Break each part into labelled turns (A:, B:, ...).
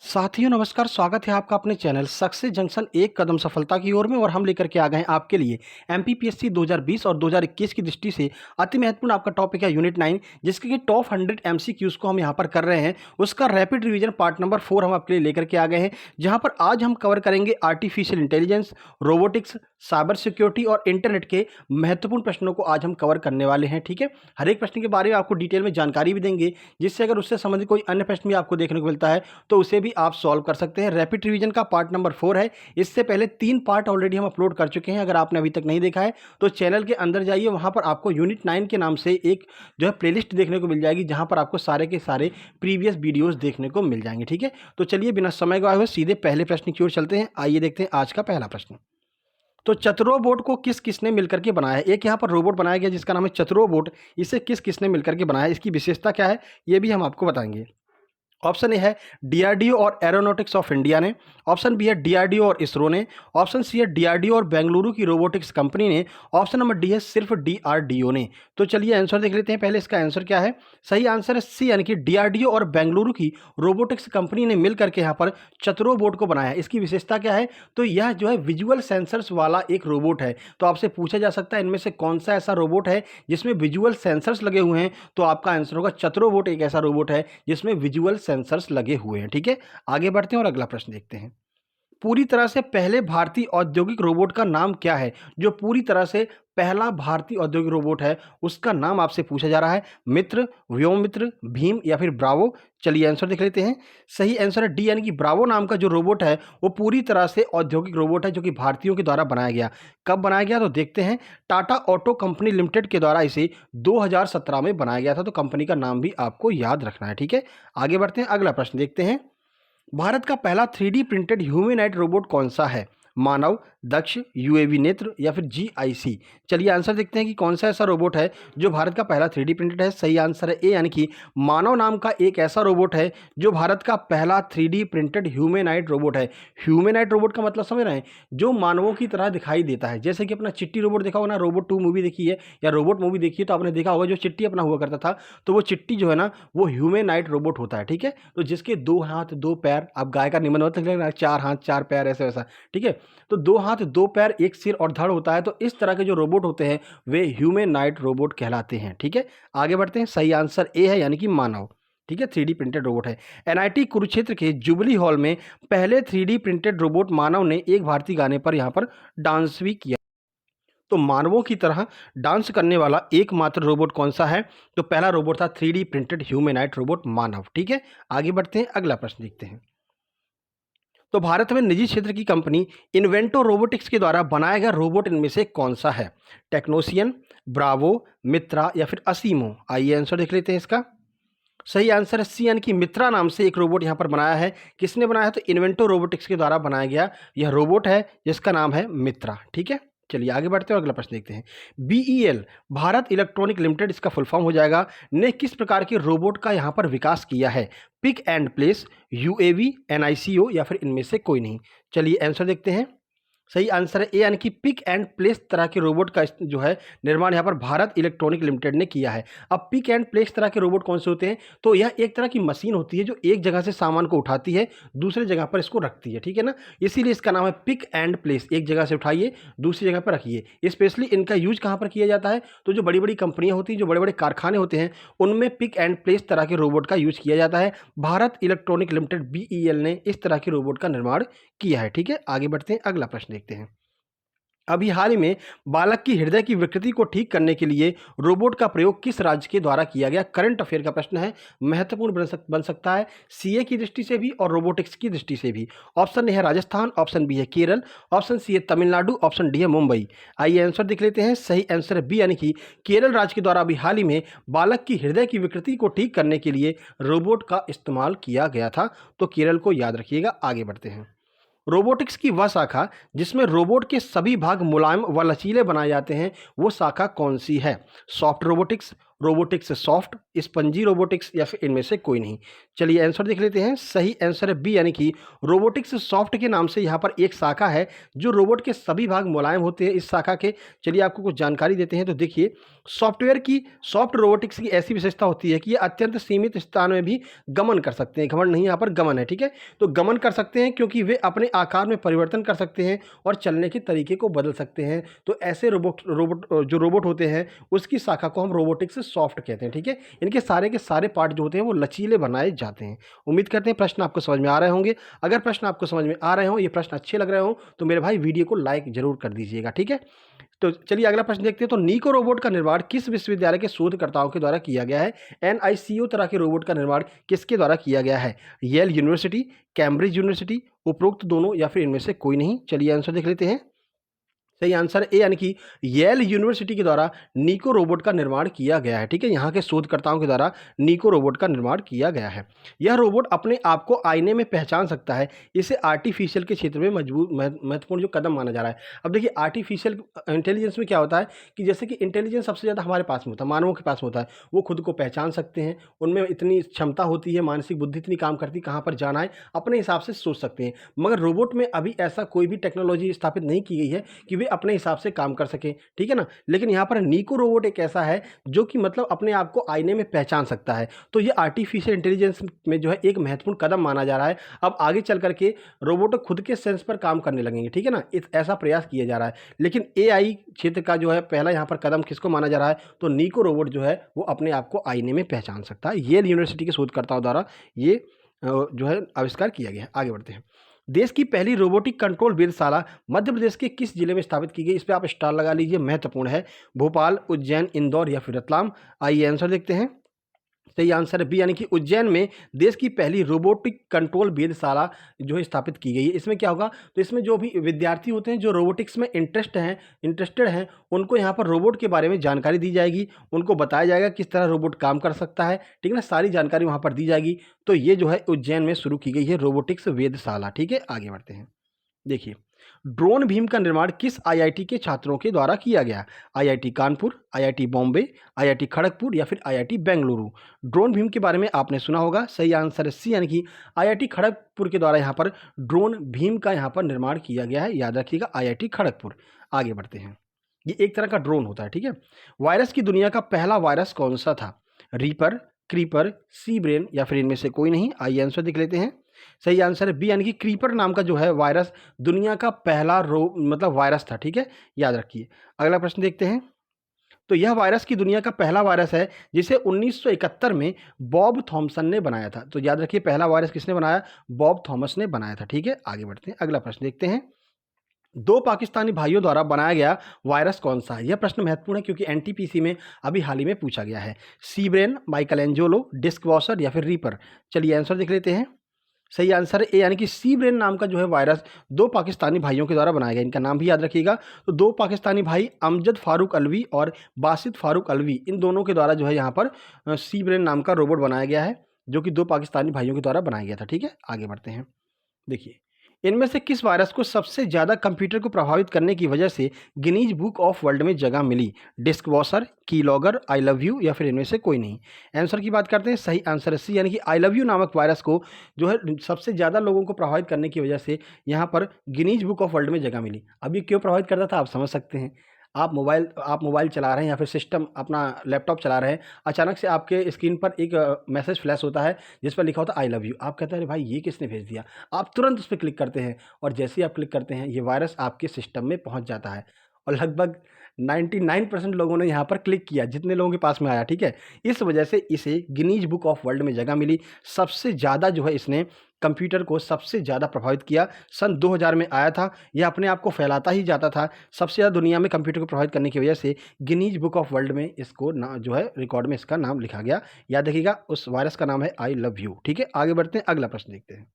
A: साथियों नमस्कार, स्वागत है आपका अपने चैनल सक्सेस जंक्शन एक कदम सफलता की ओर में। और हम लेकर के आ गए हैं आपके लिए एमपीपीएससी 2020 और 2021 की दृष्टि से अति महत्वपूर्ण आपका टॉपिक है यूनिट 9, जिसके कि टॉप 100 एमसीक्यूज को हम यहां पर कर रहे हैं। उसका रैपिड रिवीजन पार्ट नंबर 4 हम आपके लिए लेकर के आ गए हैं, जहां पर आज हम कवर करेंगे artificial intelligence, robotics, cyber security और इंटरनेट के महत्वपूर्ण प्रश्नों को आज हम कवर करने वाले हैं। ठीक है, हर एक प्रश्न के बारे में आपको डिटेल में जानकारी भी देंगे, जिससे अगर उससे संबंधित कोई अन्य प्रश्न भी आपको देखने को मिलता है तो उसे भी आप सॉल्व कर सकते हैं। रैपिड रिवीजन का पार्ट नंबर 4 है। इससे पहले 3 पार्ट ऑलरेडी हम अपलोड कर चुके हैं। अगर आपने अभी तक नहीं देखा है तो चैनल के अंदर जाइए, वहां पर आपको यूनिट 9 के नाम से एक जो है प्लेलिस्ट देखने को मिल जाएगी, जहां पर आपको सारे के सारे प्रीवियस वीडियोस देखने को मिल जाएंगे। ठीक है, तो चलिए बिना समय गवाए हुए सीधे पहले प्रश्न की ओर चलते हैं। आइए देखते हैं आज का पहला प्रश्न। तो चतुरोबोट को किस किसने मिलकर के बनाया है? एक यहाँ पर रोबोट बनाया गया जिसका नाम है चतुरोबोट। इसे किस किसने मिलकर के बनाया है, इसकी विशेषता क्या है, ये भी हम आपको बताएंगे। ऑप्शन ए है डीआरडीओ और एरोनॉटिक्स ऑफ इंडिया ने। ऑप्शन बी है डीआरडीओ और इसरो ने। ऑप्शन सी है डीआरडीओ और बेंगलुरु की रोबोटिक्स कंपनी ने। ऑप्शन नंबर डी है सिर्फ डीआरडीओ ने। तो चलिए आंसर देख लेते हैं पहले। इसका आंसर क्या है? सही आंसर है सी, यानी कि डीआरडीओ और बेंगलुरु की रोबोटिक्स कंपनी ने मिलकर के यहाँ पर चतुरोबोट को बनाया है। इसकी विशेषता क्या है? तो यह जो है विजुअल सेंसर्स वाला एक रोबोट है। तो आपसे पूछा जा सकता है इनमें से कौन सा ऐसा रोबोट है जिसमें विजुअल सेंसर्स लगे हुए हैं, तो आपका आंसर होगा चतुरोबोट एक ऐसा रोबोट है जिसमें विजुअल सेंसर्स लगे हुए हैं। ठीक है, आगे बढ़ते हैं और अगला प्रश्न देखते हैं। पूरी तरह से पहले भारतीय औद्योगिक रोबोट का नाम क्या है? जो पूरी तरह से पहला भारतीय औद्योगिक रोबोट है उसका नाम आपसे पूछा जा रहा है। मित्र, व्योममित्र, भीम या फिर ब्रावो। चलिए आंसर देख लेते हैं। सही आंसर है डी, यानी कि ब्रावो नाम का जो रोबोट है वो पूरी तरह से औद्योगिक रोबोट है, जो कि भारतीयों के द्वारा बनाया गया। कब बनाया गया तो देखते हैं। टाटा ऑटो कंपनी लिमिटेड के द्वारा इसे 2017 में बनाया गया था। तो कंपनी का नाम भी आपको याद रखना है। ठीक है, आगे बढ़ते हैं, अगला प्रश्न देखते हैं। भारत का पहला 3D प्रिंटेड ह्यूमैनॉइड रोबोट कौन सा है? मानव, दक्ष, यूएवी नेत्र या फिर जीआईसी। चलिए आंसर देखते हैं कि कौन सा ऐसा रोबोट है जो भारत का पहला 3D प्रिंटेड है। सही आंसर है ए, यानी कि मानव नाम का एक ऐसा रोबोट है जो भारत का पहला 3D प्रिंटेड ह्यूमैनॉइड रोबोट है। ह्यूमैनॉइड रोबोट का मतलब समझ रहे हैं, जो मानवों की तरह दिखाई देता है। जैसे कि अपना चिट्टी रोबोट देखा होगा ना, रोबोट 2 मूवी देखी है या रोबोट मूवी देखी है तो आपने देखा होगा जो चिट्टी अपना हुआ करता था, तो वो चिट्टी जो है ना वो ह्यूमैनॉइड रोबोट होता है। ठीक है, तो जिसके 2 हाथ 2 पैर, आप गाय का निबंध मत लिखना 4 हाथ 4 पैर ऐसे वैसा। ठीक है, तो 2 हाथ 2 पैर, एक सिर और धड़ होता है। तो इस तरह के जो रोबोट होते हैं वे ह्यूमैनॉइड रोबोट कहलाते हैं। ठीक है, आगे बढ़ते हैं। सही आंसर ए है, यानी कि मानव। ठीक है, 3D प्रिंटेड रोबोट है। एनआईटी कुरुक्षेत्र के जुबली हॉल में पहले 3D प्रिंटेड रोबोट मानव ने एक भारतीय गाने पर यहाँ पर डांस भी किया। तो मानवों की तरह डांस करने वाला एकमात्र रोबोट कौन सा है? तो पहला रोबोट था 3D प्रिंटेड ह्यूमैनॉइड रोबोट मानव। ठीक है, आगे बढ़ते हैं, अगला प्रश्न देखते हैं। तो भारत में निजी क्षेत्र की कंपनी इन्वेंटो रोबोटिक्स के द्वारा बनाया गया रोबोट इनमें से कौन सा है? टेक्नोसियन, ब्रावो, मित्रा या फिर असीमो। आइए आंसर देख लेते हैं इसका। सही आंसर है सी, यानी कि मित्रा नाम से एक रोबोट यहाँ पर बनाया है। किसने बनाया है? तो इन्वेंटो रोबोटिक्स के द्वारा बनाया गया यह रोबोट है जिसका नाम है मित्रा। ठीक है, चलिए आगे बढ़ते हैं और अगला प्रश्न देखते हैं। बीईएल, भारत इलेक्ट्रॉनिक लिमिटेड इसका फुल फॉर्म हो जाएगा, ने किस प्रकार के रोबोट का यहाँ पर विकास किया है? Pick and place, UAV, NICO या फिर इनमें से कोई नहीं। चलिए आंसर देखते हैं। सही आंसर है ए, यानी कि पिक एंड प्लेस तरह के रोबोट का जो है निर्माण यहाँ पर भारत इलेक्ट्रॉनिक लिमिटेड ने किया है। अब पिक एंड प्लेस तरह के रोबोट कौन से होते हैं? तो यह एक तरह की मशीन होती है जो एक जगह से सामान को उठाती है, दूसरे जगह पर इसको रखती है। ठीक है ना, इसीलिए इसका नाम है पिक एंड प्लेस। एक जगह से उठाइए, दूसरी जगह पर रखिए। स्पेशली इनका यूज कहाँ पर किया जाता है? तो जो बड़ी बड़ी कंपनियां होती हैं, जो बड़े बड़े कारखाने होते हैं, उनमें पिक एंड प्लेस तरह के रोबोट का यूज किया जाता है। भारत इलेक्ट्रॉनिक लिमिटेड बीईएल ने इस तरह के रोबोट का निर्माण किया है। ठीक है, आगे बढ़ते हैं, अगला प्रश्न देखते हैं। अभी हाल ही में बालक की हृदय की विकृति को ठीक करने के लिए रोबोट का प्रयोग किस राज्य के द्वारा किया गया? करंट अफेयर का प्रश्न है, महत्वपूर्ण बन सकता है सीए की दृष्टि से भी और रोबोटिक्स की दृष्टि से भी। ऑप्शन ए है राजस्थान, ऑप्शन बी है केरल, ऑप्शन सी है तमिलनाडु, ऑप्शन डी है मुंबई। आइए आंसर देख लेते हैं। सही आंसर है बी, यानी कि केरल राज्य के द्वारा अभी हाल ही में बालक की हृदय की विकृति को ठीक करने के लिए रोबोट का इस्तेमाल किया गया था। तो केरल को याद रखिएगा। आगे बढ़ते हैं। रोबोटिक्स की वह शाखा जिसमें रोबोट के सभी भाग मुलायम व लचीले बनाए जाते हैं, वो शाखा कौन सी है? Soft robotics, robotics soft, spongy robotics या फिर इनमें से कोई नहीं। चलिए आंसर देख लेते हैं। सही आंसर है बी, यानी कि रोबोटिक्स सॉफ्ट के नाम से यहाँ पर एक शाखा है जो रोबोट के सभी भाग मुलायम होते हैं इस शाखा के। चलिए आपको कुछ जानकारी देते हैं। तो देखिए, सॉफ्ट रोबोटिक्स की ऐसी विशेषता होती है कि ये अत्यंत सीमित स्थान में भी गमन कर सकते हैं। घमंड नहीं, यहाँ पर गमन है, ठीक है। तो गमन कर सकते हैं क्योंकि वे अपने आकार में परिवर्तन कर सकते हैं और चलने के तरीके को बदल सकते हैं। तो ऐसे रोबोट होते हैं उसकी शाखा को हम रोबोटिक्स सॉफ्ट कहते हैं, ठीक है। इनके सारे के सारे पार्ट जो होते हैं वो लचीले बनाए जाते हैं। उम्मीद करते हैं प्रश्न आपको समझ में आ रहे होंगे। अगर प्रश्न आपको समझ में आ रहे हो, ये प्रश्न अच्छे लग रहे हो, तो मेरे भाई वीडियो को लाइक जरूर कर दीजिएगा, ठीक है। तो चलिए अगला प्रश्न देखते हैं। तो नीको रोबोट का निर्माण किस विश्वविद्यालय के शोधकर्ताओं के द्वारा किया गया है? एनआईसीओ तरह के रोबोट का निर्माण किसके द्वारा किया गया है? येल यूनिवर्सिटी, कैम्ब्रिज यूनिवर्सिटी, उपरोक्त दोनों या फिर इनमें से कोई नहीं। चलिए आंसर देख लेते हैं। सही आंसर ए, यानी कि येल यूनिवर्सिटी के द्वारा नीको रोबोट का निर्माण किया गया है, ठीक है। यहाँ के शोधकर्ताओं के द्वारा नीको रोबोट का निर्माण किया गया है। यह रोबोट अपने आप को आईने में पहचान सकता है। इसे आर्टिफिशियल के क्षेत्र में महत्वपूर्ण जो कदम माना जा रहा है। अब देखिए, आर्टिफिशियल इंटेलिजेंस में क्या होता है कि जैसे कि इंटेलिजेंस सबसे ज़्यादा हमारे पास में होता है, मानवों के पास में होता है। वो खुद को पहचान सकते हैं, उनमें इतनी क्षमता होती है, मानसिक बुद्धि इतनी काम करती है, कहाँ पर जाना है अपने हिसाब से सोच सकते हैं। मगर रोबोट में अभी ऐसा कोई भी टेक्नोलॉजी स्थापित नहीं की गई है कि वे अपने हिसाब से काम कर सकें, ठीक है ना। लेकिन यहाँ पर नीको रोबोट एक ऐसा है जो कि मतलब अपने आप को आईने में पहचान सकता है। तो ये आर्टिफिशियल इंटेलिजेंस में जो है एक महत्वपूर्ण कदम माना जा रहा है। अब आगे चल करके रोबोट खुद के सेंस पर काम करने लगेंगे, ठीक है ना। ऐसा प्रयास किया जा रहा है। लेकिन एआई क्षेत्र का जो है पहला यहाँ पर कदम किसको माना जा रहा है? तो नीको रोबोट जो है वो अपने आप को आईने में पहचान सकता है। येल यूनिवर्सिटी के शोधकर्ताओं द्वारा ये जो है आविष्कार किया गया है। आगे बढ़ते हैं। देश की पहली रोबोटिक कंट्रोल वेधशाला मध्य प्रदेश के किस जिले में स्थापित की गई? इस पे आप स्टार लगा लीजिए, महत्वपूर्ण है। भोपाल, उज्जैन, इंदौर या फिर रतलाम। आइए आंसर देखते हैं। सही आंसर है बी, यानी कि उज्जैन में देश की पहली रोबोटिक कंट्रोल वेधशाला जो है स्थापित की गई है। इसमें क्या होगा? तो इसमें जो भी विद्यार्थी होते हैं जो रोबोटिक्स में इंटरेस्टेड हैं, उनको यहाँ पर रोबोट के बारे में जानकारी दी जाएगी। उनको बताया जाएगा किस तरह रोबोट काम कर सकता है, ठीक है ना। सारी जानकारी वहाँ पर दी जाएगी। तो ये जो है उज्जैन में शुरू की गई है रोबोटिक्स वेधशाला, ठीक है। आगे बढ़ते हैं। देखिए, ड्रोन भीम का निर्माण किस आईआईटी के छात्रों के द्वारा किया गया? IIT Kanpur, IIT Bombay, IIT Kharagpur या फिर आईआईटी बेंगलुरु। ड्रोन भीम के बारे में आपने सुना होगा। सही आंसर है सी, यानी कि आईआईटी खड़गपुर के द्वारा यहाँ पर ड्रोन भीम का यहाँ पर निर्माण किया गया है। याद रखिएगा, आईआईटी खड़गपुर। आगे बढ़ते हैं। ये एक तरह का ड्रोन होता है, ठीक है। वायरस की दुनिया का पहला वायरस कौन सा था? रीपर, क्रीपर, सी ब्रेन या फिर इनमें से कोई नहीं। आइए आंसर देख लेते हैं। सही आंसर है बी, यानी कि क्रीपर नाम का जो है वायरस दुनिया का पहला मतलब वायरस था, ठीक है। याद रखिए। अगला प्रश्न देखते हैं। तो यह वायरस की दुनिया का पहला वायरस है जिसे 1971 में बॉब थॉमसन ने बनाया था। तो याद रखिए, पहला वायरस किसने बनाया? बॉब थॉमस ने बनाया था, ठीक है। आगे बढ़ते हैं। अगला प्रश्न देखते हैं। दो पाकिस्तानी भाइयों द्वारा बनाया गया वायरस कौन सा है? यह प्रश्न महत्वपूर्ण है क्योंकि एनटीपीसी में अभी हाल ही में पूछा गया है। सीब्रेन, माइकलएंजेलो, डिस्क वॉशर या फिर रीपर। चलिए आंसर देख लेते हैं। सही आंसर है ए, यानी कि सी ब्रेन नाम का जो है वायरस दो पाकिस्तानी भाइयों के द्वारा बनाया गया। इनका नाम भी याद रखिएगा। तो दो पाकिस्तानी भाई अमजद फारूक अलवी और बासित फारूक अलवी, इन दोनों के द्वारा जो है यहाँ पर सी ब्रेन नाम का रोबोट बनाया गया है, जो कि दो पाकिस्तानी भाइयों के द्वारा बनाया गया था, ठीक है। आगे बढ़ते हैं। देखिए, इनमें से किस वायरस को सबसे ज़्यादा कंप्यूटर को प्रभावित करने की वजह से गिनीज बुक ऑफ वर्ल्ड में जगह मिली? Disk washer, keylogger, I love you या फिर इनमें से कोई नहीं। आंसर की बात करते हैं। सही आंसर है सी, यानी कि आई लव यू नामक वायरस को जो है सबसे ज़्यादा लोगों को प्रभावित करने की वजह से यहाँ पर गिनीज बुक ऑफ वर्ल्ड में जगह मिली। अब ये क्यों प्रभावित करता था, आप समझ सकते हैं। आप मोबाइल चला रहे हैं या फिर सिस्टम अपना लैपटॉप चला रहे हैं, अचानक से आपके स्क्रीन पर एक मैसेज फ्लैश होता है जिस पर लिखा होता है आई लव यू। आप कहते हैं अरे भाई ये किसने भेज दिया? आप तुरंत उस पर क्लिक करते हैं और जैसे ही आप क्लिक करते हैं ये वायरस आपके सिस्टम में पहुंच जाता है। और लगभग 99% लोगों ने यहाँ पर क्लिक किया, जितने लोगों के पास में आया, ठीक है। इस वजह से इसे गिनीज बुक ऑफ वर्ल्ड में जगह मिली। सबसे ज़्यादा जो है इसने कंप्यूटर को सबसे ज़्यादा प्रभावित किया। सन 2000 में आया था। यह अपने आप को फैलाता ही जाता था। सबसे ज़्यादा दुनिया में कंप्यूटर को प्रभावित करने की वजह से गिनीज बुक ऑफ वर्ल्ड में इसको जो है रिकॉर्ड में इसका नाम लिखा गया। याद रखिएगा, उस वायरस का नाम है आई लव यू, ठीक है। आगे बढ़ते हैं। अगला प्रश्न देखते हैं।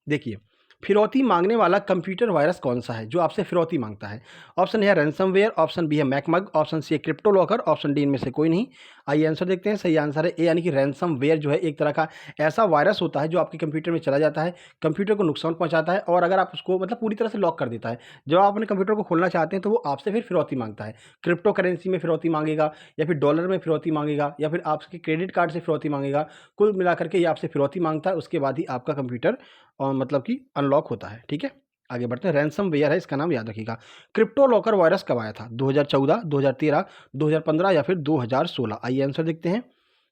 A: देखिए, फिरौती मांगने वाला कंप्यूटर वायरस कौन सा है जो आपसे फिरौती मांगता है? ऑप्शन ए है रैंसमवेयर, ऑप्शन बी है मैकमग, ऑप्शन सी है क्रिप्टो लॉकर, ऑप्शन डी इनमें से कोई नहीं। आइए आंसर देखते हैं। सही आंसर है ए, यानी कि रैंसमवेयर जो है एक तरह का ऐसा वायरस होता है जो आपके कंप्यूटर में चला जाता है, कंप्यूटर को नुकसान पहुंचाता है और अगर आप उसको मतलब पूरी तरह से लॉक कर देता है। जब आप अपने कंप्यूटर को खोलना चाहते हैं तो वो आपसे फिर फिरौती मांगता है। क्रिप्टो करेंसी में फिरौती मांगेगा, या फिर डॉलर में फिरौती मांगेगा, या फिर आपके क्रेडिट कार्ड से फिरौती मांगेगा। कुल मिलाकर के ये आपसे फिरौती मांगता है, उसके बाद ही आपका कंप्यूटर मतलब कि अनलॉक होता है। ठीक है, आगे बढ़ते हैं। रैंसमवेयर है इसका नाम, याद रखिएगा। क्रिप्टो लॉकर वायरस कब आया था? 2014, 2013, 2015 या फिर 2016? आइए आंसर देखते हैं।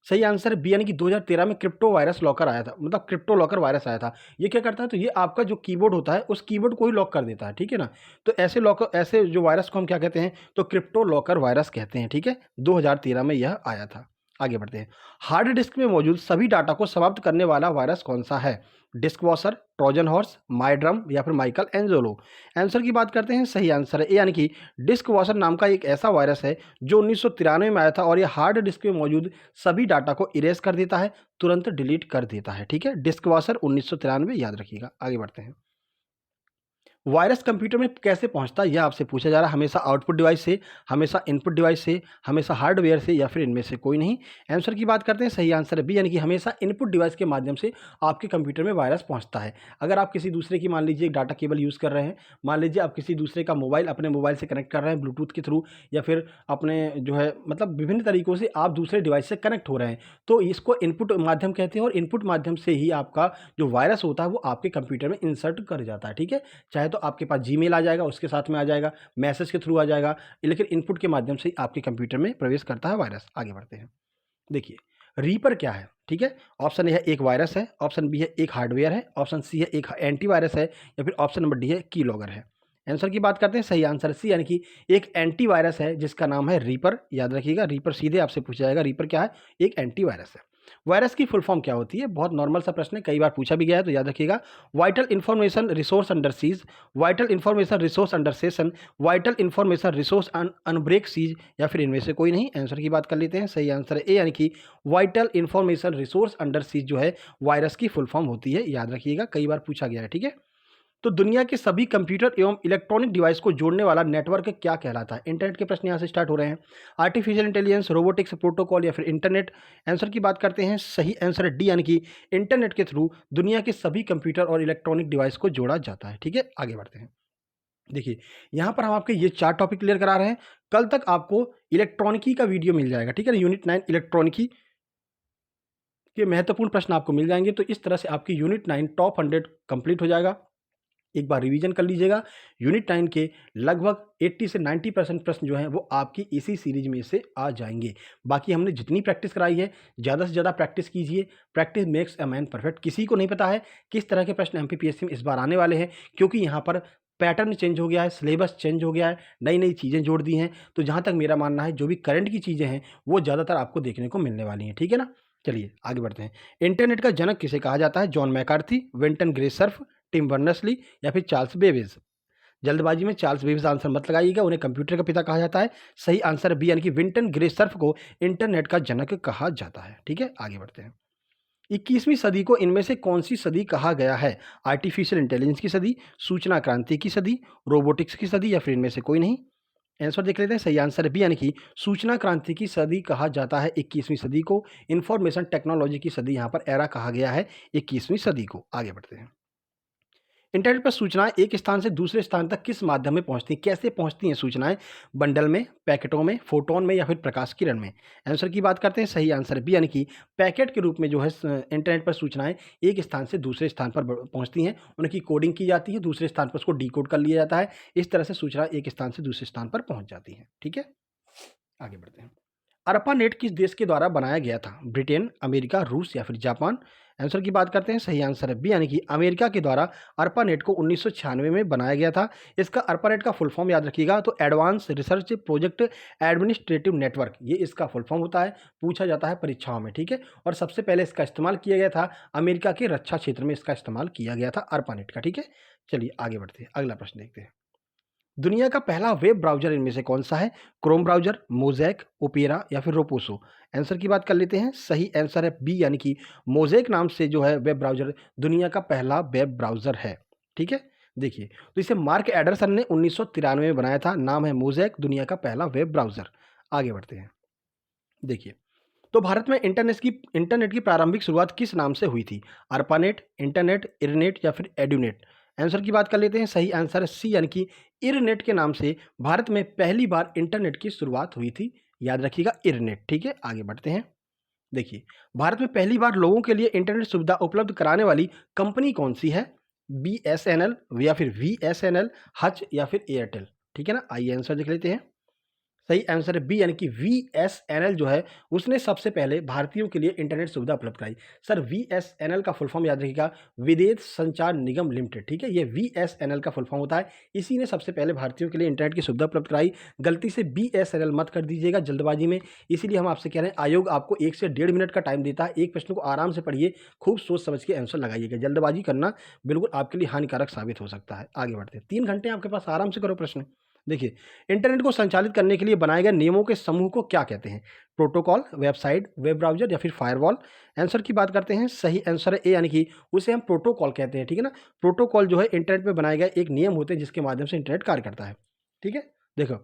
A: सही आंसर बी, यानी कि 2013 में क्रिप्टो वायरस लॉकर आया था, मतलब क्रिप्टो लॉकर वायरस आया था। ये क्या करता है, तो ये आपका जो कीबोर्ड होता है उस कीबोर्ड को ही लॉक कर देता है। ठीक है ना, तो ऐसे लॉकर, ऐसे जो वायरस को हम क्या कहते हैं, तो क्रिप्टो लॉकर वायरस कहते हैं। ठीक है, 2013 में यह आया था। आगे बढ़ते हैं। हार्ड डिस्क में मौजूद सभी डाटा को समाप्त करने वाला वायरस कौन सा है? डिस्क वॉशर, ट्रोजन हॉर्स, माइड्रम या फिर माइकल एंजेलो? आंसर की बात करते हैं। सही आंसर है ए, यानी कि डिस्क वॉशर नाम का एक ऐसा वायरस है जो 1993 में आया था और यह हार्ड डिस्क में मौजूद सभी डाटा को इरेज कर देता है, तुरंत डिलीट कर देता है। ठीक है, डिस्क वॉशर 1993, याद रखिएगा। आगे बढ़ते हैं। वायरस कंप्यूटर में कैसे पहुंचता है यह आपसे पूछा जा रहा है। हमेशा आउटपुट डिवाइस से, हमेशा इनपुट डिवाइस से, हमेशा हार्डवेयर से, या फिर इनमें से कोई नहीं? आंसर की बात करते हैं। सही आंसर है बी, यानी कि हमेशा इनपुट डिवाइस के माध्यम से आपके कंप्यूटर में वायरस पहुंचता है। अगर आप किसी दूसरे की मान लीजिए डाटा केबल यूज़ कर रहे हैं, मान लीजिए आप किसी दूसरे का मोबाइल अपने मोबाइल से कनेक्ट कर रहे हैं ब्लूटूथ के थ्रू, या फिर अपने जो है मतलब विभिन्न तरीकों से आप दूसरे डिवाइस से कनेक्ट हो रहे हैं, तो इसको इनपुट माध्यम कहते हैं और इनपुट माध्यम से ही आपका जो वायरस होता है वो आपके कंप्यूटर में इंसर्ट कर जाता है। ठीक है, चाहे तो आपके पास जीमेल आ जाएगा, उसके साथ में आ जाएगा, मैसेज के थ्रू आ जाएगा, लेकिन इनपुट के माध्यम से ही आपके कंप्यूटर में प्रवेश करता है वायरस। आगे बढ़ते हैं। देखिए, रीपर क्या है? ठीक है, ऑप्शन ए है एक वायरस है, ऑप्शन बी है एक हार्डवेयर है, ऑप्शन सी है एक एंटीवायरस है, या फिर ऑप्शन नंबर डी है की लॉगर है? आंसर की बात करते हैं। सही आंसर सी, यानी कि एक एंटीवायरस है जिसका नाम है रीपर। याद रखिएगा, रीपर सीधे आपसे पूछा जाएगा। रीपर क्या है? एक एंटीवायरस है। वायरस की फुल फॉर्म क्या होती है? बहुत नॉर्मल सा प्रश्न है, कई बार पूछा भी गया है, तो याद रखिएगा। Vital information resource under seize, vital information resource under session, vital information resource unbreak seize, या फिर इनमें से कोई नहीं? आंसर की बात कर लेते हैं। सही आंसर है ए, यानी कि vital information resource under seize जो है वायरस की फुल फॉर्म होती है। याद रखिएगा, कई बार पूछा गया है। ठीक है, तो दुनिया के सभी कंप्यूटर एवं इलेक्ट्रॉनिक डिवाइस को जोड़ने वाला नेटवर्क क्या कहलाता है? इंटरनेट के प्रश्न यहाँ से स्टार्ट हो रहे हैं। आर्टिफिशियल इंटेलिजेंस, रोबोटिक्स, प्रोटोकॉल, या फिर इंटरनेट? आंसर की बात करते हैं। सही आंसर है डी, यानी कि इंटरनेट के थ्रू दुनिया के सभी कंप्यूटर और इलेक्ट्रॉनिक डिवाइस को जोड़ा जाता है। ठीक है, आगे बढ़ते हैं। देखिए, यहाँ पर हम आपके ये 4 टॉपिक क्लियर करा रहे हैं। कल तक आपको इलेक्ट्रॉनिकी का वीडियो मिल जाएगा। ठीक है, यूनिट 9 इलेक्ट्रॉनिकी के महत्वपूर्ण प्रश्न आपको मिल जाएंगे। तो इस तरह से आपकी यूनिट 9 टॉप 100 कंप्लीट हो जाएगा। एक बार रिवीजन कर लीजिएगा। यूनिट 9 के लगभग 80 से 90% प्रश्न जो हैं वो आपकी इसी सीरीज में से आ जाएंगे। बाकी हमने जितनी प्रैक्टिस कराई है, ज़्यादा से ज़्यादा प्रैक्टिस कीजिए। Practice makes a man perfect. किसी को नहीं पता है किस तरह के प्रश्न एमपीपीएससी में इस बार आने वाले हैं, क्योंकि यहाँ पर पैटर्न चेंज हो गया है, सिलेबस चेंज हो गया है, नई नई चीज़ें जोड़ दी हैं। तो जहाँ तक मेरा मानना है, जो भी करंट की चीज़ें हैं वो ज़्यादातर आपको देखने को मिलने वाली हैं। ठीक है ना, चलिए आगे बढ़ते हैं। इंटरनेट का जनक किसे कहा जाता है? जॉन मैकार्थी, विंटन ग्रेसर्फ, टिम बर्नर्स-ली, या फिर चार्ल्स बेबेज? जल्दबाजी में चार्ल्स बेबेज आंसर मत लगाइएगा, उन्हें कंप्यूटर का पिता कहा जाता है। सही आंसर बी, यानी कि विंटन ग्रेसर्फ को इंटरनेट का जनक कहा जाता है। ठीक है, आगे बढ़ते हैं। 21वीं सदी को इनमें से कौन सी सदी कहा गया है? आर्टिफिशियल इंटेलिजेंस की सदी, सूचना क्रांति की सदी, रोबोटिक्स की सदी, या फिर इनमें से कोई नहीं? आंसर देख लेते हैं। सही आंसर बी, यानी कि सूचना क्रांति की सदी कहा जाता है 21वीं सदी को। इंफॉर्मेशन टेक्नोलॉजी की सदी यहाँ पर एरा कहा गया है 21वीं सदी को। आगे बढ़ते हैं। इंटरनेट पर सूचनाएं एक स्थान से दूसरे स्थान तक किस माध्यम में पहुंचती हैं? कैसे पहुंचती हैं सूचनाएं? बंडल में, पैकेटों में, फोटोन में, या फिर प्रकाश किरण में? आंसर की बात करते हैं। सही आंसर बी, यानी कि पैकेट के रूप में जो है इंटरनेट पर सूचनाएं एक स्थान से दूसरे स्थान पर पहुंचती हैं। उनकी कोडिंग की जाती है, दूसरे स्थान पर उसको डिकोड कर लिया जाता है। इस तरह से सूचना एक स्थान से दूसरे स्थान पर पहुंच जाती है। ठीक है, आगे बढ़ते हैं। अरपानेट किस देश के द्वारा बनाया गया था? ब्रिटेन, अमेरिका, रूस, या फिर जापान? आंसर की बात करते हैं। सही आंसर है बी, यानी कि अमेरिका के द्वारा अरपानेट को 1996 में बनाया गया था। इसका अरपानेट का फुल फॉर्म याद रखिएगा, तो advance research project administrative network, ये इसका फुल फॉर्म होता है, पूछा जाता है परीक्षाओं में। ठीक है, और सबसे पहले इसका इस्तेमाल किया गया था अमेरिका के रक्षा क्षेत्र में, इसका इस्तेमाल किया गया था अरपानेट का। ठीक है, चलिए आगे बढ़ते हैं, अगला प्रश्न देखते हैं। दुनिया का पहला वेब ब्राउज़र इनमें से कौन-सा है? क्रोम ब्राउज़र, मोज़ेक, ओपेरा, या फिर रोपोसो? आंसर की बात कर लेते हैं। सही आंसर है बी, यानी कि मोज़ेक नाम से जो है वेब ब्राउज़र दुनिया का पहला वेब ब्राउज़र है। ठीक है। देखिए, तो इसे मार्क एंडरसन ने 1993 में बनाया था। नाम है मोज़ेक, दुनिया का पहला वेब ब्राउज़र। आगे बढ़ते हैं। देखिए, तो भारत में इंटरनेट की प्रारंभिक शुरुआत किस नाम से हुई थी? अर्पानेट, इंटरनेट, इरनेट या फिर एडुनेट? आंसर की बात कर लेते हैं। सही आंसर है सी, यानी कि इरनेट के नाम से भारत में पहली बार इंटरनेट की शुरुआत हुई थी। याद रखिएगा, इरनेट। ठीक है, आगे बढ़ते हैं। देखिए, भारत में पहली बार लोगों के लिए इंटरनेट सुविधा उपलब्ध कराने वाली कंपनी कौन सी है? बीएसएनएल या फिर वीएसएनएल, हच या फिर एयरटेल? ठीक है ना, आइए आंसर देख लेते हैं। सही आंसर है बी, यानी कि वीएसएनएल जो है उसने सबसे पहले भारतीयों के लिए इंटरनेट सुविधा उपलब्ध कराई। सर, वीएसएनएल का फुल फॉर्म याद रखिएगा, विदेश संचार निगम लिमिटेड। ठीक है, ये वीएसएनएल का फुल फॉर्म होता है। इसी ने सबसे पहले भारतीयों के लिए इंटरनेट की सुविधा उपलब्ध कराई। गलती से बीएसएनएल मत कर दीजिएगा जल्दबाजी में। इसीलिए हम आपसे कह रहे हैं, आयोग आपको 1 से 1.5 मिनट का टाइम देता है। एक प्रश्न को आराम से पढ़िए, खूब सोच समझ के आंसर लगाइएगा। जल्दबाजी करना बिल्कुल आपके लिए हानिकारक साबित हो सकता है। आगे बढ़ते हैं। 3 घंटे आपके पास, आराम से करो प्रश्न। देखिए, इंटरनेट को संचालित करने के लिए बनाए गए नियमों के समूह को क्या कहते हैं? प्रोटोकॉल, वेबसाइट, वेब ब्राउज़र या फिर फायरवॉल? आंसर की बात करते हैं। सही आंसर है ए, यानी कि उसे हम प्रोटोकॉल कहते हैं। ठीक है ना, प्रोटोकॉल जो है इंटरनेट में बनाए गए एक नियम होते हैं जिसके माध्यम से इंटरनेट कार्य करता है। ठीक है, देखो,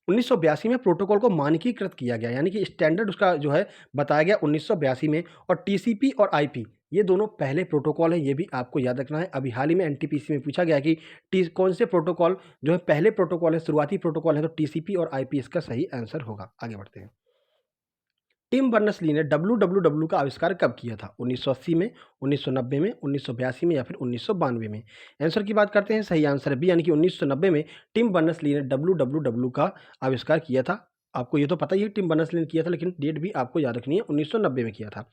A: 1982 में प्रोटोकॉल को मानकीकृत किया गया, यानी कि स्टैंडर्ड उसका जो है बताया गया 1982 में। और टीसीपी और आईपी ये दोनों पहले प्रोटोकॉल हैं, ये भी आपको याद रखना है। अभी हाल ही में एनटीपीसी में पूछा गया कि कौन से प्रोटोकॉल जो है पहले प्रोटोकॉल है, शुरुआती प्रोटोकॉल है, तो टीसीपी और आईपी इसका सही आंसर होगा। आगे बढ़ते हैं। टिम बर्नर्स-ली ने डब्ल्यू का आविष्कार कब किया था? 1980 में, 1990 में, 1982 में या फिर 1992 में? आंसर की बात करते हैं। सही आंसर है बी, यानी कि 1990 में टिम बर्नर्स-ली ने डब्ल्यू का आविष्कार किया था। आपको ये तो पता ही है टिम बर्नर्स-ली ने किया था, लेकिन डेट भी आपको याद रखनी है, 1990 में किया था।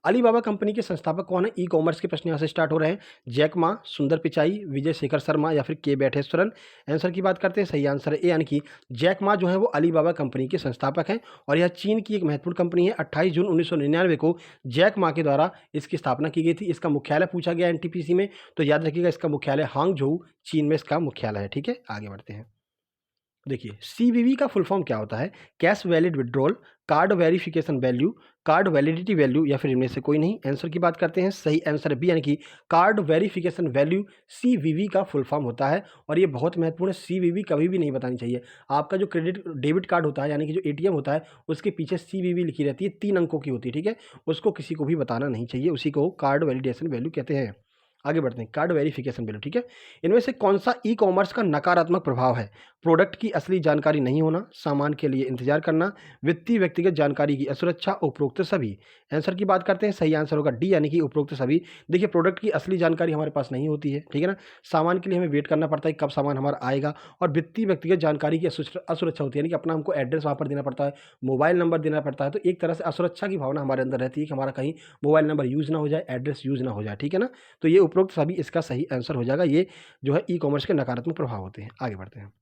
A: अलीबाबा कंपनी के संस्थापक कौन है? ई कॉमर्स के प्रश्न यहाँ से स्टार्ट हो रहे हैं। जैक मा, सुंदर पिचाई, विजय शेखर शर्मा या फिर के बैठेश्वरन? आंसर की बात करते हैं। सही आंसर है ए, यानी कि जैक मा जो है वो अलीबाबा कंपनी के संस्थापक हैं और यह चीन की एक महत्वपूर्ण कंपनी है। 28 जून 1999 को जैक मा के द्वारा इसकी स्थापना की गई थी। इसका मुख्यालय पूछा गया एनटीपीसी में, तो याद रखिएगा इसका मुख्यालय हांगझोउ चीन में इसका मुख्यालय है। ठीक है, आगे बढ़ते हैं। देखिए, सीवीवी का फुल फॉर्म क्या होता है? Cash valid withdrawal, card verification value, card validity value या फिर इनमें से कोई नहीं? आंसर की बात करते हैं। सही आंसर बी, यानी कि कार्ड वेरिफिकेशन वैल्यू सीवीवी का फुल फॉर्म होता है। और ये बहुत महत्वपूर्ण है, सीवीवी कभी भी नहीं बतानी चाहिए। आपका जो क्रेडिट डेबिट कार्ड होता है, यानी कि जो एटीएम होता है, उसके पीछे सीवीवी लिखी रहती है, 3 अंकों की होती है। ठीक है, उसको किसी को भी बताना नहीं चाहिए, उसी को कार्ड वैलिडेशन वैल्यू कहते हैं। आगे बढ़ते हैं। Card verification value. ठीक है, इनमें से कौन सा ई कॉमर्स का नकारात्मक प्रभाव है? प्रोडक्ट की असली जानकारी नहीं होना, सामान के लिए इंतजार करना, वित्तीय व्यक्तिगत जानकारी की असुरक्षा, उपरोक्त सभी? आंसर की बात करते हैं। सही आंसर होगा डी, यानी कि उपरोक्त सभी। देखिए, प्रोडक्ट की असली जानकारी हमारे पास नहीं होती है, ठीक है ना, सामान के लिए हमें वेट करना पड़ता है कब सामान हमारा आएगा। और वित्तीय व्यक्तिगत जानकारी की असुरक्षा होती है, यानी कि अपना हमको एड्रेस वहाँ पर देना पड़ता है, मोबाइल नंबर देना पड़ता है। तो एक तरह से असुरक्षा की भावना हमारे अंदर रहती है कि हमारा कहीं मोबाइल नंबर यूज़ ना हो जाए, एड्रेस यूज़ ना हो जाए। ठीक है ना, तो ये उपरोक्त सभी इसका सही आंसर हो जाएगा। ये जो है ई कॉमर्स के नकारात्मक प्रभाव होते हैं। आगे बढ़ते हैं।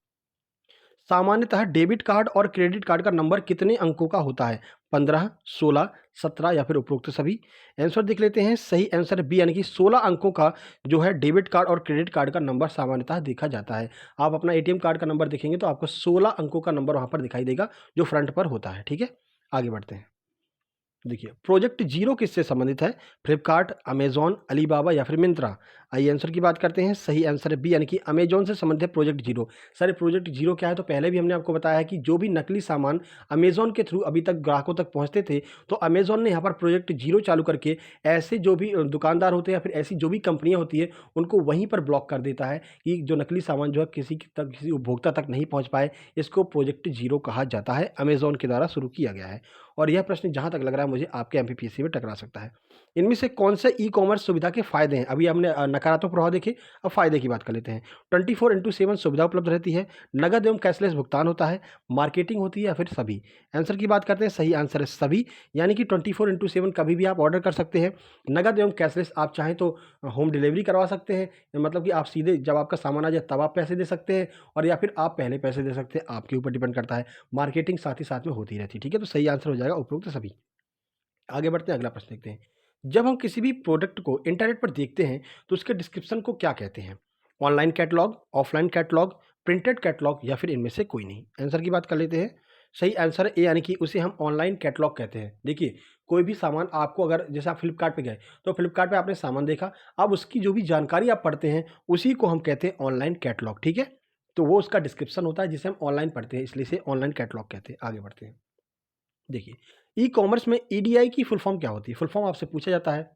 A: सामान्यतः डेबिट कार्ड और क्रेडिट कार्ड का नंबर कितने अंकों का होता है? 15, 16, 17 या फिर उपरोक्त सभी? आंसर देख लेते हैं। सही आंसर बी, यानी कि 16 अंकों का जो है डेबिट कार्ड और क्रेडिट कार्ड का नंबर सामान्यतः देखा जाता है। आप अपना एटीएम कार्ड का नंबर देखेंगे तो आपको 16 अंकों का नंबर वहाँ पर दिखाई देगा जो फ्रंट पर होता है। ठीक है, आगे बढ़ते हैं। देखिए, प्रोजेक्ट जीरो किससे संबंधित है? फ्लिपकार्ट, अमेजॉन, अलीबाबा या फिर मिंत्रा? आइए आंसर की बात करते हैं। सही आंसर है बी, यानी कि अमेजॉन से संबंधित है project zero. Sir, project zero क्या है? तो पहले भी हमने आपको बताया है कि जो भी नकली सामान अमेजॉन के थ्रू अभी तक ग्राहकों तक पहुंचते थे, तो अमेजॉन ने यहाँ पर प्रोजेक्ट जीरो चालू करके ऐसे जो भी दुकानदार होते हैं या फिर ऐसी जो भी कंपनियां होती है उनको वहीं पर ब्लॉक कर देता है कि जो नकली सामान जो है किसी उपभोक्ता तक नहीं पहुँच पाए। इसको प्रोजेक्ट जीरो कहा जाता है, अमेजॉन के द्वारा शुरू किया गया है। और यह प्रश्न जहाँ तक लग रहा है मुझे आपके एमपीपीएससी में टकरा सकता है। इनमें से कौन से ई कॉमर्स सुविधा के फायदे हैं? अभी हमने नकारात्मक प्रभाव देखे, अब फायदे की बात कर लेते हैं। 24/7 सुविधा उपलब्ध रहती है, नगद एवं कैशलेस भुगतान होता है, मार्केटिंग होती है या फिर सभी? आंसर की बात करते हैं। सही आंसर है सभी, यानी कि 24/7 कभी भी आप ऑर्डर कर सकते हैं। नगद एवं कैशलेस आप चाहें तो होम डिलीवरी करवा सकते हैं, मतलब कि आप सीधे जब आपका सामान आ जाए तब आप पैसे दे सकते हैं, और या फिर आप पहले पैसे दे सकते हैं, आपके ऊपर डिपेंड करता है। मार्केटिंग साथ ही साथ में होती रहती है। ठीक है, तो सही आंसर हो जाएगा उपरोक्त सभी। आगे बढ़ते हैं, अगला प्रश्न देखते हैं। जब हम किसी भी प्रोडक्ट को इंटरनेट पर देखते हैं तो उसके डिस्क्रिप्शन को क्या कहते हैं? Online catalogue, offline catalogue, printed catalogue या फिर इनमें से कोई नहीं? आंसर की बात कर लेते हैं। सही आंसर है ए, यानी कि उसे हम ऑनलाइन कैटलॉग कहते हैं। देखिए, कोई भी सामान आपको अगर जैसे आप फ्लिपकार्ट पे गए तो फ्लिपकार्ट पे आपने सामान देखा, अब उसकी जो भी जानकारी आप पढ़ते हैं उसी को हम कहते हैं ऑनलाइन कैटलॉग, ठीक है। तो वो उसका डिस्क्रिप्शन होता है जिसे हम ऑनलाइन पढ़ते हैं, इसलिए इसे ऑनलाइन कैटलॉग कहते हैं। आगे बढ़ते हैं। देखिए, ई कॉमर्स में ईडीआई की फुल फॉर्म क्या होती है? फुल फॉर्म आपसे पूछा जाता है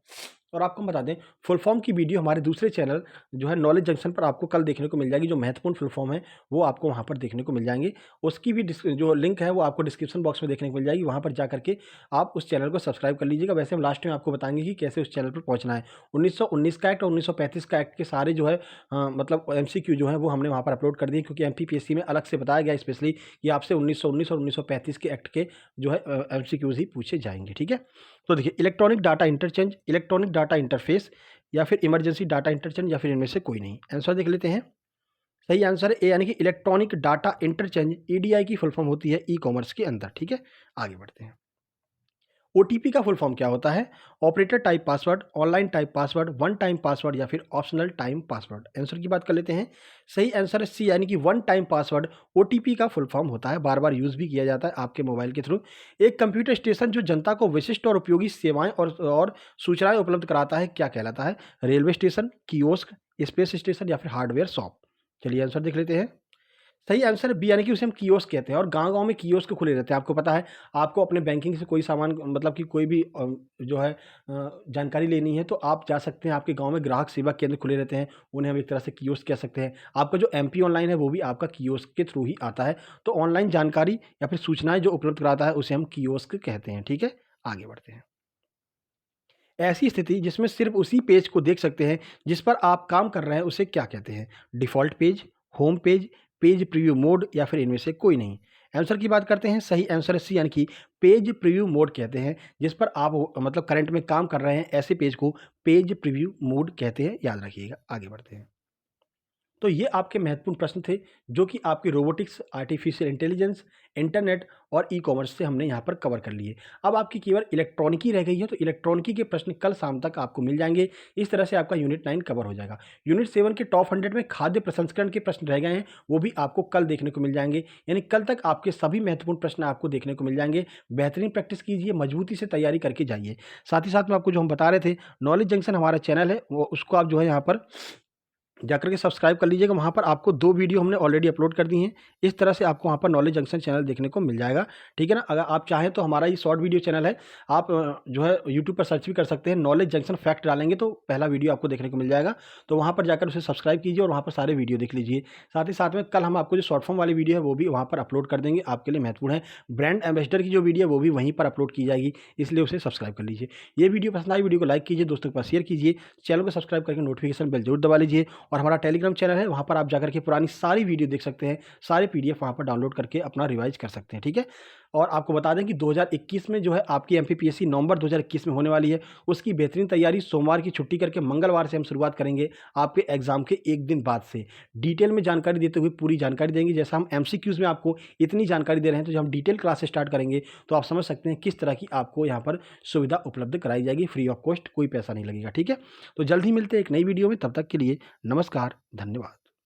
A: और आपको हम बता दें, फुल फॉर्म की वीडियो हमारे दूसरे चैनल जो है नॉलेज जंक्शन पर आपको कल देखने को मिल जाएगी। जो महत्वपूर्ण फुल फॉर्म है वो आपको वहाँ पर देखने को मिल जाएंगे। उसकी भी जो लिंक है वो आपको डिस्क्रिप्शन बॉक्स में देखने को मिल जाएगी। वहाँ पर जा करके आप उस चैनल को सब्सक्राइब कर लीजिएगा। वैसे हम लास्ट में आपको बताएंगे कि कैसे उस चैनल पर पहुँचना है। 1919 का एक्ट और 1935 का एक्ट के सारे जो है मतलब एमसीक्यू जो है वो हमने वहाँ पर अपलोड कर दिए, क्योंकि एमपीपीएससी में अलग से बताया गया स्पेशली कि आपसे 1919 और 1935 के एक्ट के जो है एमसीक्यूज ही पूछे जाएंगे, ठीक है। तो देखिए, electronic data interchange, electronic data interface या फिर इमरजेंसी डाटा इंटरचेंज या फिर इनमें से कोई नहीं। आंसर देख लेते हैं। सही आंसर है ए, यानी कि इलेक्ट्रॉनिक डाटा इंटरचेंज ईडीआई की फुल फॉर्म होती है ई कॉमर्स के अंदर, ठीक है। आगे बढ़ते हैं। ओटीपी का फुल फॉर्म क्या होता है? Operator type password, online type password, one time password या फिर ऑप्शनल टाइम पासवर्ड। आंसर की बात कर लेते हैं। सही आंसर है सी, यानी कि वन टाइम पासवर्ड ओटीपी का फुल फॉर्म होता है। बार बार यूज भी किया जाता है आपके मोबाइल के थ्रू। एक कंप्यूटर स्टेशन जो जनता को विशिष्ट और उपयोगी सेवाएं और सूचनाएं उपलब्ध कराता है क्या कहलाता है? Railway station, kiosk, space station या फिर हार्डवेयर शॉप। चलिए आंसर देख लेते हैं। सही आंसर है बी, यानी कि उसे हम कियोस्क कहते हैं। और गांव-गांव में कियोस्क खुले रहते हैं। आपको पता है, आपको अपने बैंकिंग से कोई सामान मतलब कि कोई भी जो है जानकारी लेनी है तो आप जा सकते हैं। आपके गांव में ग्राहक सेवा केंद्र खुले रहते हैं, उन्हें हम एक तरह से कियोस्क कह सकते हैं। आपका जो एमपी ऑनलाइन है वो भी आपका कियोस्क के थ्रू ही आता है। तो ऑनलाइन जानकारी या फिर सूचनाएं जो उपलब्ध कराता है उसे हम कियोस्क कहते हैं, ठीक है। आगे बढ़ते हैं। ऐसी स्थिति जिसमें सिर्फ उसी पेज को देख सकते हैं जिस पर आप काम कर रहे हैं उसे क्या कहते हैं? Default page, home page, page preview mode या फिर इनमें से कोई नहीं। आंसर की बात करते हैं। सही आंसर है सी, यानी कि पेज प्रीव्यू मोड कहते हैं। जिस पर आप मतलब करंट में काम कर रहे हैं ऐसे पेज को पेज प्रीव्यू मोड कहते हैं, याद रखिएगा। आगे बढ़ते हैं। तो ये आपके महत्वपूर्ण प्रश्न थे जो कि आपके रोबोटिक्स, आर्टिफिशियल इंटेलिजेंस, इंटरनेट और ई कॉमर्स से हमने यहाँ पर कवर कर लिए। अब आपकी केवल इलेक्ट्रॉनिकी रह गई है, तो इलेक्ट्रॉनिकी के प्रश्न कल शाम तक आपको मिल जाएंगे। इस तरह से आपका यूनिट 9 कवर हो जाएगा। यूनिट 7 के टॉप 100 में खाद्य प्रसंस्करण के प्रश्न रह गए हैं, वो भी आपको कल देखने को मिल जाएंगे। यानी कल तक आपके सभी महत्वपूर्ण प्रश्न आपको देखने को मिल जाएंगे। बेहतरीन प्रैक्टिस कीजिए, मजबूती से तैयारी करके जाइए। साथ ही साथ में आपको जो हम बता रहे थे, नॉलेज जंक्शन हमारा चैनल है, वो उसको आप जो है यहाँ पर जाकर के सब्सक्राइब कर लीजिएगा। वहाँ पर आपको 2 वीडियो हमने ऑलरेडी अपलोड कर दी हैं। इस तरह से आपको वहाँ पर नॉलेज जंक्शन चैनल देखने को मिल जाएगा, ठीक है ना। अगर आप चाहें तो हमारा ये शॉर्ट वीडियो चैनल है, आप जो है यूट्यूब पर सर्च भी कर सकते हैं। नॉलेज जंक्शन फैक्ट डालेंगे तो पहला वीडियो आपको देखने को मिल जाएगा। तो वहाँ पर जाकर उसे सब्सक्राइब कीजिए और वहाँ पर सारे वीडियो देख लीजिए। साथ ही साथ में कल हम आपको जो शॉर्ट फॉर्म वाली वीडियो है वो भी वहाँ पर अपलोड कर देंगे, आपके लिए महत्वपूर्ण है। ब्रांड एम्बेसडर की जो वीडियो है वो भी वहीं पर अपलोड की जाएगी, इसलिए उसे सब्सक्राइब कर लीजिए। ये वीडियो पसंद आई, वीडियो को लाइक कीजिए, दोस्तों के पास शेयर कीजिए, चैनल को सब्सक्राइब करके नोटिफिकेशन बेल जरूर दबा लीजिए। और हमारा टेलीग्राम चैनल है, वहाँ पर आप जाकर के पुरानी सारी वीडियो देख सकते हैं, सारे पीडीएफ वहाँ पर डाउनलोड करके अपना रिवाइज कर सकते हैं, ठीक है। और आपको बता दें कि 2021 में जो है आपकी एमपीपीएससी नवंबर 2021 में होने वाली है, उसकी बेहतरीन तैयारी सोमवार की छुट्टी करके मंगलवार से हम शुरुआत करेंगे आपके एग्जाम के एक दिन बाद से। डिटेल में जानकारी देते हुए पूरी जानकारी देंगे। जैसा हम एमसीक्यूज में आपको इतनी जानकारी दे रहे हैं, तो जब हम डिटेल क्लास से स्टार्ट करेंगे तो आप समझ सकते हैं किस तरह की आपको यहाँ पर सुविधा उपलब्ध कराई जाएगी, फ्री ऑफ कॉस्ट, कोई पैसा नहीं लगेगा, ठीक है। तो जल्द ही मिलते हैं एक नई वीडियो में, तब तक के लिए नमस्कार, धन्यवाद।